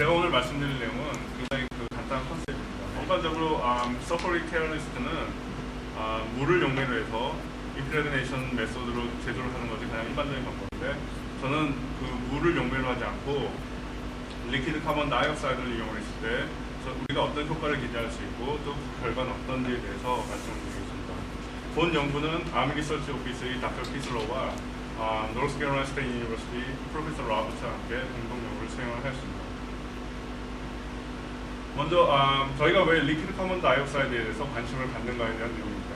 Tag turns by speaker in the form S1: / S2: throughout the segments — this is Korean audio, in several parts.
S1: 제가 오늘 말씀드릴 내용은 굉장히 간단한 컨셉입니다. 일반적으로 서퍼리 케어리스트는 물을 용매로 해서 임프레그네이션 메소드로 제조를 하는 것이 가장 일반적인 방법인데, 저는 그 물을 용매로 하지 않고 리퀴드 카본 다이옥사이드를 이용을 했을 때 우리가 어떤 효과를 기대할 수 있고 또 그 결과는 어떤지에 대해서 말씀을 드리겠습니다. 본 연구는 아미 리서치 오피스의 닥터 피슬로와 노스캐롤라이나 스테이트 유니버시티 프로페서 로버츠와 함께 공동 연구를 수행을 하였습니다. 먼저 저희가 왜 리퀴드 카본 다이옥사이드에 대해서 관심을 갖는가에 대한 내용입니다.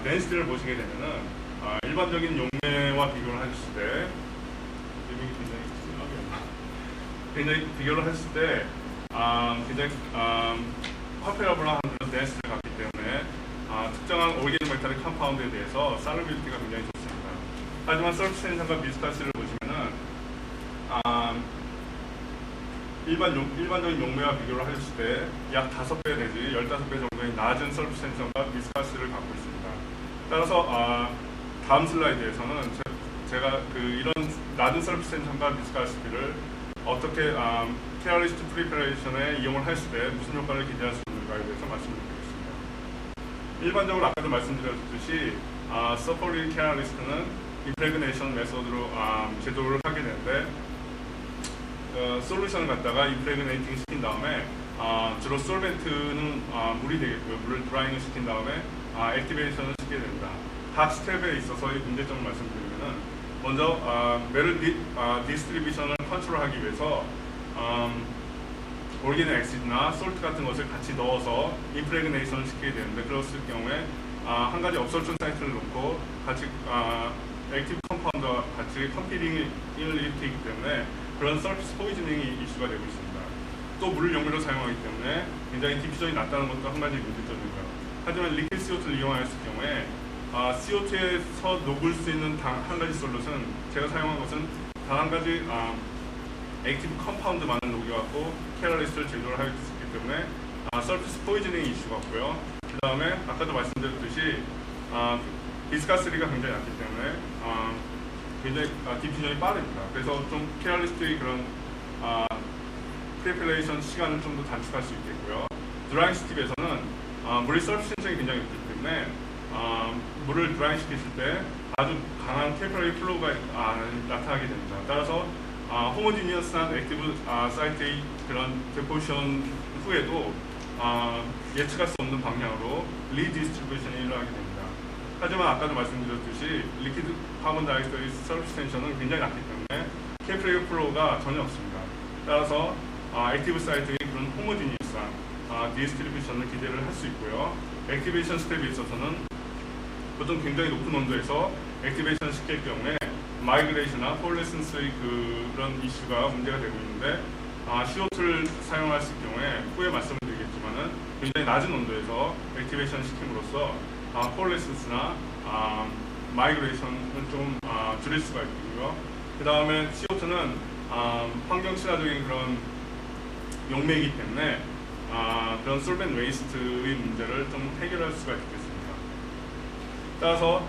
S1: 덴시티를 보시게 되면은 일반적인 용매와 비교를 하셨을 때 굉장히 비교를 했을 때 굉장히 컴페러블한 그런 덴시티를 갖기 때문에 특정한 오르게닉 메탈릭 컴파운드에 대해서 살루빌리티가 굉장히 좋습니다. 하지만 서피스 텐션과 비스카시를 보시면은 일반적인 용매와 비교를 하셨을 때 약 5배 내지 15배 정도의 낮은 서피스 텐션과 비스카시를 갖고 있습니다. 따라서 다음 슬라이드에서는 제가 이런 낮은 서피스 텐션과 비스카시를 어떻게 케어리스트 프리퍼레이션에 이용을 했을 때 무슨 효과를 기대할 수 있는가에 대해서 말씀드리겠습니다. 일반적으로 아까도 말씀드렸듯이 서퍼리 케어리스트는 임프레그네이션 메소드로 제조를 하게 되는데, 솔루션을 갖다가 임프레그네이팅 시킨 다음에 주로 솔벤트는 물이 되겠고요. 물을 드라잉을 시킨 다음에 액티베이션을 시키게 됩니다. 각 스텝에 있어서의 문제점을 말씀드리면은, 먼저 메를 디스트리뷰션을 컨트롤하기 위해서 오르게닉 엑시드나 솔트 같은 것을 같이 넣어서 임프레그네이션을 시키게 되는데, 그랬을 경우에 한 가지 업솔션 사이트를 놓고 같이 액티브 컴파운드와 같이 컴피팅을 일으키기 때문에 그런 서피스 포이즈닝이 이슈가 되고 있습니다. 또 물을 용매로 사용하기 때문에 굉장히 디퓨전이 낮다는 것도 한 가지 문제점이고요. 하지만 리퀴드 CO2를 이용하였을 경우에 CO2에서 녹을 수 있는 단 한 가지 솔루션, 제가 사용한 것은 단 한 가지 액티브 컴파운드만을 녹여갖고 캐럴리스트를 제조를 하였기 때문에 서피스 포이즈닝 이슈가 없고요. 그 다음에 아까도 말씀드렸듯이 비스카스리가 굉장히 낮기 때문에 굉장히 디퓨전이 빠릅니다. 그래서 좀 캐럴리스트의 그런 프리퍼레이션 시간을 좀 더 단축할 수 있겠고요. 드라잉 스팁에서는 물의 서피스 텐션이 굉장히 높기 때문에 물을 드라잉 시켰을 때 아주 강한 캐피러리 플로우가 나타나게 됩니다. 따라서 호모지니어스한 액티브 사이트의 그런 데포지션 후에도 예측할 수 없는 방향으로 리디스트리뷰션이 일어나게 됩니다. 하지만 아까도 말씀드렸듯이 리퀴드 카본 다이옥사이드 서피스 텐션은 굉장히 낮기 때문에 캐피러리 플로우가 전혀 없습니다. 따라서 액티브 사이트의 그런 호모지니어스한 디스트리뷰션을 기대를 할 수 있고요. 액티베이션 스텝에 있어서는 보통 굉장히 높은 온도에서 액티베이션 시킬 경우에 마이그레이션이나 폴레센스의 그런 이슈가 문제가 되고 있는데, CO2를 사용했을 경우에 후에 말씀을 드리겠지만은 굉장히 낮은 온도에서 액티베이션 시킴으로써 폴레센스나 마이그레이션을 좀 줄일 수가 있고요. 그 다음에 CO2는 환경 친화적인 그런 용매이기 때문에 그런 솔벤 웨이스트의 문제를 좀 해결할 수가 있겠습니다. 따라서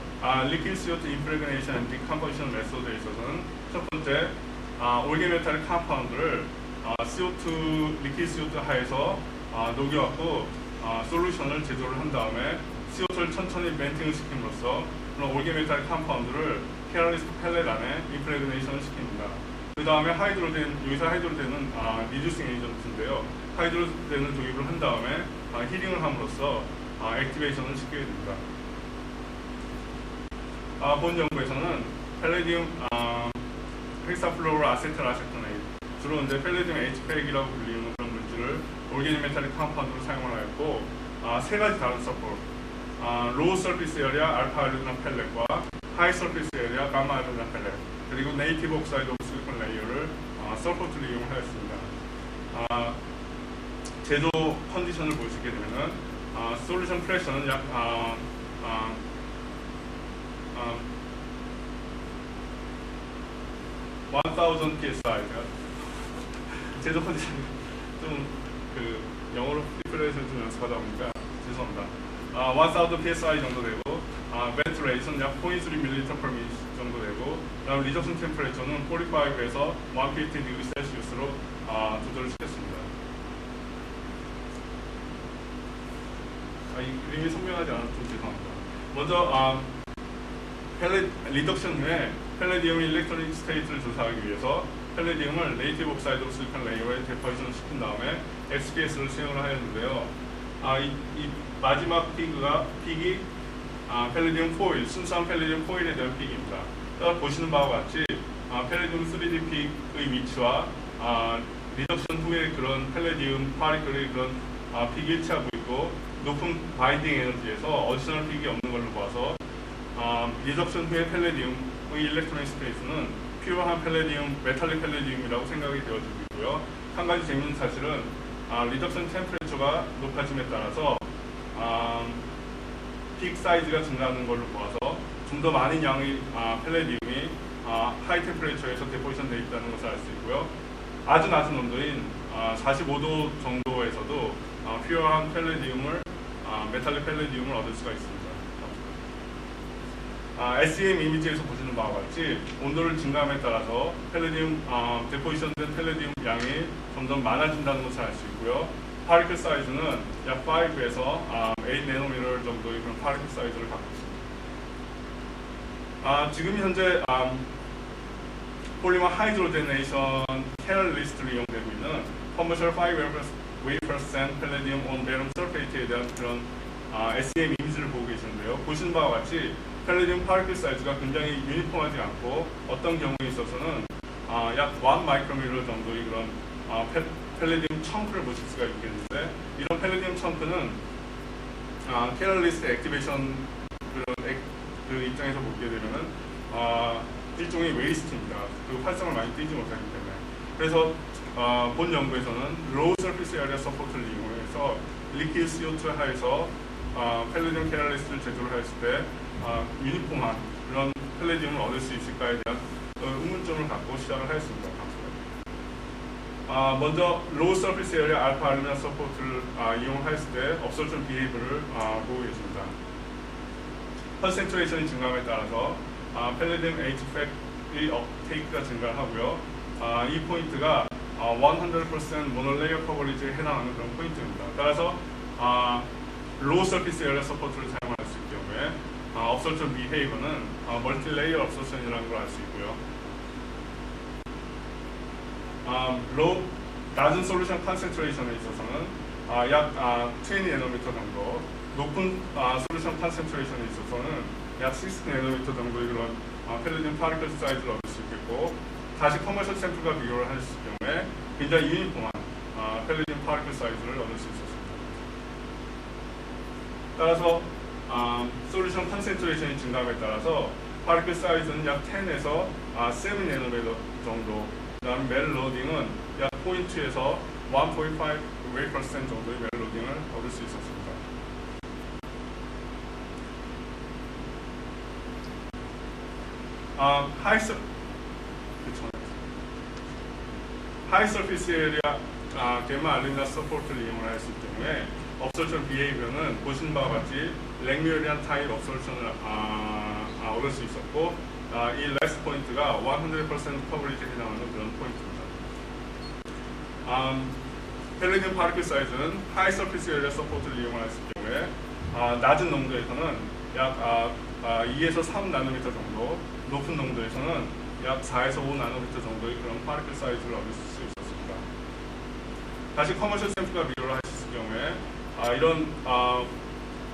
S1: 리퀴드 CO2 임프레그네이션 앤 디컴포지션 메소드에 있어서는 첫 번째, 오르게닉 메탈릭 컴파운드를 CO2 리퀴드 CO2 하에서 녹여갖고 솔루션을 제조를 한 다음에 CO2를 천천히 멘팅을 시킴으로써 그런 오르게닉 메탈릭 컴파운드를 캐럴리스트 펠렛 안에 임프레그네이션을 시킵니다. 그 다음에 여기서 하이드로덴은 리듀싱 에이전트인데요. 하이드로덴을 도입을 한 다음에 힐링을 함으로써 액티베이션을 시키게 됩니다. 본 연구에서는 펠레디움 헥사플로르 아세틸 아세토네이트, 주로 이제 펠레디움 H팩이라고 불리는 그런 물질을 오르게닉 메탈릭 컴파운드로 사용을 하였고, 세 가지 다른 서포, 로우 서피스 에리아 알파 아이오딘 펠렛과 하이 서피스 에리아 감마 아이오딘 펠렛, 그리고 네이티브 옥사이드 오브 실리콘 레이어를 서포트를 이용하였습니다. 제조 컨디션을 보시게 되면은 솔루션 프레셔는 약 1000 psi. 제조 컨디션이 좀 영어로 프리퍼레이션 좀 연습하다 보니까 죄송합니다. 1000 psi 정도 되고, 벤트레이션 약 0.3ml per minute 정도 되고, 그다음 리저션 템퍼레이처는 45에서 150 degree Celsius로 조절을 시켰습니다. 이 그림이 선명하지 않아서 좀 죄송합니다. 먼저 리덕션 후에 팰레디움 일렉트로닉 스테이트를 조사하기 위해서 팰레디움을 네이티브 옥사이드 실리콘 레이어에 데포지션을 시킨 다음에 XPS를 수행을 하였는데요. 이 마지막 픽이 팰레디움 포일, 순수한 팰레디움 포일에 대한 픽입니다. 따라 보시는 바와 같이 팰레디움 3D 픽의 위치와 리덕션 후에 그런 팰레디움 파리클의 그런 픽이 일치하고 있고 높은 바인딩 에너지에서 어디셔널 픽이 없는 걸로 봐서 리덕션 후에 팰레디움의 일렉트로닉 스페이스는 퓨어한 팰레디움, 메탈릭 팰레디움이라고 생각이 되어지고 있고요. 한 가지 재미있는 사실은 리덕션 템퍼레처가 높아짐에 따라서 픽 사이즈가 증가하는 걸로 보아서 좀 더 많은 양의 팰레디움이 하이 템퍼레처에서 데포지션 되어 있다는 것을 알 수 있고요. 아주 낮은 온도인 45도 정도에서도 퓨어한 팰레디움을 메탈릭 팰레디움을 얻을 수가 있습니다. SEM 이미지에서 보시는 바와 같이 온도를 증가함에 따라서 팰레디움 데포지션된 팰레디움 양이 점점 많아진다는 것을 알 수 있고요. 파리클 사이즈는 약 5에서 8nm 정도의 그런 파리클 사이즈를 갖고 있습니다. 지금 현재 폴리머 하이드로제네이션 캐럴리스트를 이용되고 있는 커머셜 5% 팰레디움 온 베럼 설페이트에 대한 그런 SEM 이미지를 보고 계시는데요. 보시는 바와 같이 팰레디움 파리클 사이즈가 굉장히 유니폼하지 않고 어떤 경우에 있어서는 약 1 마이크로미터 정도의 그런 팰레디움 청크를 보실 수가 있겠는데 이런 팰레디움 청크는 캐럴리스트 액티베이션 그 입장에서 보게 되면은 일종의 웨이스트입니다. 그 활성을 많이 띄지 못하기 때문에. 그래서 본 연구에서는 로우 서피스 에리아 서포트를 이용해서 리퀴드 CO2 하에서 팰레디움 캐럴리스트를 제조를 했을 때 유니폼한 그런 팰레디움을 얻을 수 있을까에 대한 의문점을 갖고 시작을 하였습니다. 먼저 로우 서피스 에리아 알파 알루미늄 서포트를 이용하였을 때 업솔션 비헤이브를 보고 계십니다. 컨센트레이션이 증가함에 따라서 팰레디움 H-팩의 업테이크가 증가하고요. 이 포인트가 100% 모노레이어 커버리지에 해당하는 그런 포인트입니다. 따라서 로우 서피스 에리아 서포트를 사용할 수 있기 때문에 업솔션 비헤이브는 멀티레이어 업솔션이라는 걸 알 수 있고요. 낮은 솔루션 컨센트레이션에 있어서는 약 20nm 정도, 높은 솔루션 컨센트레이션에 있어서는 약 60nm 정도의 그런 팰레디움 파리클 사이즈를 얻을 수 있겠고, 다시 커머셜 샘플과 비교를 했을 경우에 굉장히 유니폼한 팰레디움 파리클 사이즈를 얻을 수 있었습니다. 따라서 솔루션 컨센트레이션이 증가함에 따라서 파리클 사이즈는 약 10에서 7nm 정도, 그 다음 멜로딩은 약 0.2에서 1.5% 정도의 멜로딩을 얻을 수 있었습니다. 하이 서피스 에리아 게마 알루미늄 서포트를 이용을 했을 경우에 업솔션 비헤이비어는 보시는 바와 같이 랭뮤어리안 타입 업솔션을 얻을 수 있었고, 이 레스트 포인트가 100% 커버리지에 해당하는 그런 포인트입니다. 팰레디움 파리클 사이즈는 하이 서피스 에리아 서포트를 이용했을 경우에 낮은 농도에서는 약 2에서 3나노미터 정도, 높은 농도에서는 약 4에서 5나노미터 정도의 그런 파리클 사이즈를 얻을 수 있었습니다. 다시 커머셜 샘플과 비교를 하셨을 경우에 이런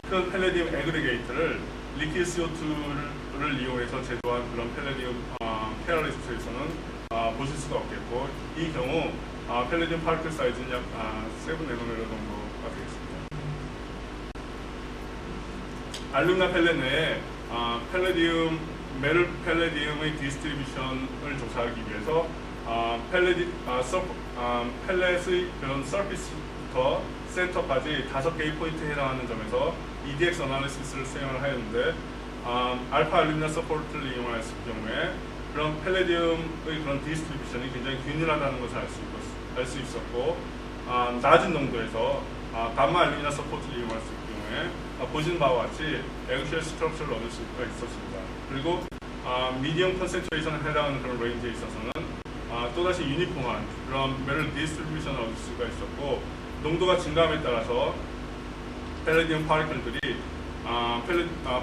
S1: 큰 팰레디움 애그리게이트를 리퀴드 CO2를 이용해서 제조한 그런 팰레디움 캐럴리스트에서는 보실 수가 없겠고, 이 경우 팰레디움 파리클 사이즈는 약 7nm 정도가 되겠습니다. 알루미늄 팰렛 내에 메tal 팰레디움의 디스트리뷰션을 조사하기 위해서 팰렛의 그런 서피스부터 센터까지 5개의 포인트에 해당하는 점에서 EDX 어나리시스를 수행을 하였는데, 알파 알루미늄 서포트를 이용했을 경우에 그런 팰레디움의 그런 디스트리뷰션이 굉장히 균일하다는 것을 알 수 있었고, 낮은 농도에서 감마 알루미늄 서포트를 이용했을 경우에 보시는 바와 같이 에그쉘 스트럭처를 얻을 수가 있었습니다. 그리고 미디엄 컨센트레이션에 해당하는 그런 레인지에 있어서는 또다시 유니폼한 그런 메tal 디스트리뷰션을 얻을 수가 있었고, 농도가 증가함에 따라서 펠레디움 파리클들이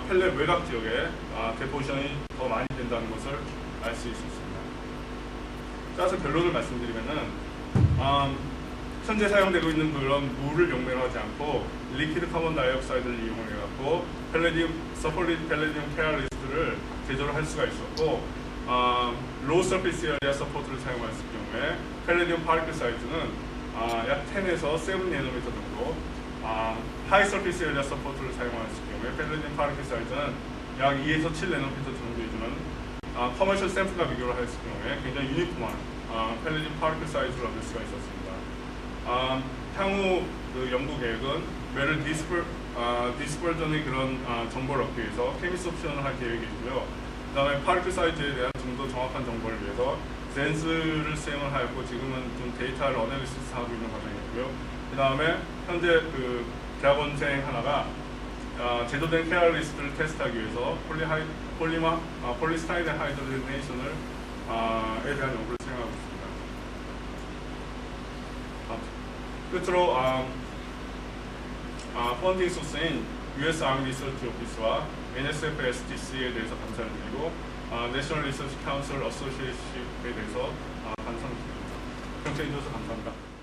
S1: 펠렛 외곽 지역에 데포지션이 더 많이 된다는 것을 알 수 있습니다. 따라서 결론을 말씀드리면은 현재 사용되고 있는 그런 물을 용매로 하지 않고 리퀴드 카본 다이옥사이드를 이용해 갖고 서폴리드 펠레디움 케알리스트를 제조를 할 수가 있었고 로우 서피스 에리아 서포트를 사용했을 경우에 펠레디움 파리클 사이즈는 약 10에서 7nm 정도, 하이 서피스 에리아 서포트를 사용했을 경우에 펠레디움 파리클 사이즈는 약 2에서 7nm 정도에 주는 커머셜 샘플과 비교를 했을 경우에 굉장히 유니폼한 펠레디움 파리클 사이즈를 얻을 수가 있었습니다. 향후 그 연구 계획은 매를 디스퍼전의 그런 정보를 얻기 위해서 케미스 옵션을 할 계획이고요. 그 다음에 파리클 사이즈에 대한 좀 더 정확한 정보를 위해서 젠스를 사용을 하였고 지금은 좀 데이터를 어널리시스 하고 있는 과정이고요. 그 다음에 현재 그 대학원생 하나가 제조된 케알리스트를 테스트하기 위해서 폴리스타이렌 하이드로제네이션을 에 대한 연구를 진행하고 있습니다. 끝으로 펀딩 소스인 US Army Research Office와 NSF STC에 대해서 감사를 드리고 National Research Council Associate에 대해서 감사드립니다. 경청해 주셔서 감사합니다.